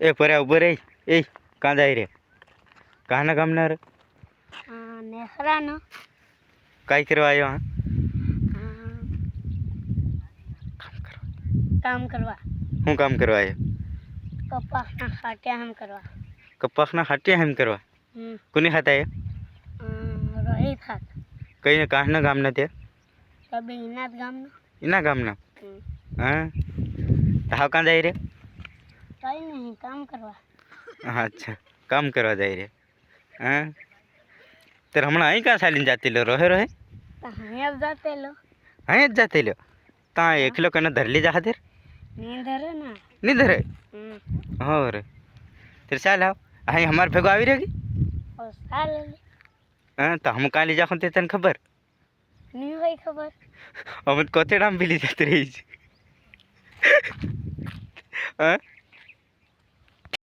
એ પરે ઉભો રે એ કાં જાય રે કાના ગામના રે નેહરાનો કાંઈ કરવા આવ્યો હા કામ કરવા શું કામ કરવા આવ્યો કપાસના ખાટ્યા હમ કરવા કપાસના હાટિયા એમ કરવા કોની ખાતા એ રહી થાત કઈને કાંના ગામના તે કબી ઇનાત ગામનો એના ગામના હા તો હાવ કાં જાય રે કઈ નહીં કામ કરવા અચ્છા કામ કરવા જાય રે હા ત્યારે હમણાં અહીં કાં ચાલીને જાતી લો રોહે રોહે અહીંયા જાતે લો અહીં જ જાતી લ્યો ત્યાં એકલો કને ધરલી જા હાથેર નહીં ધરે ને નહીં ધરે હો રે ત્યારે ચાલ આવ અહીં અમારે ભેગો આવી રહ્યો કે ચાલે હા તો હમ કાં લઈ જાઉં તે તને ખબર નહીં હોય ખબર અમે કોથેડામાં પેલી જતી રહી છે હા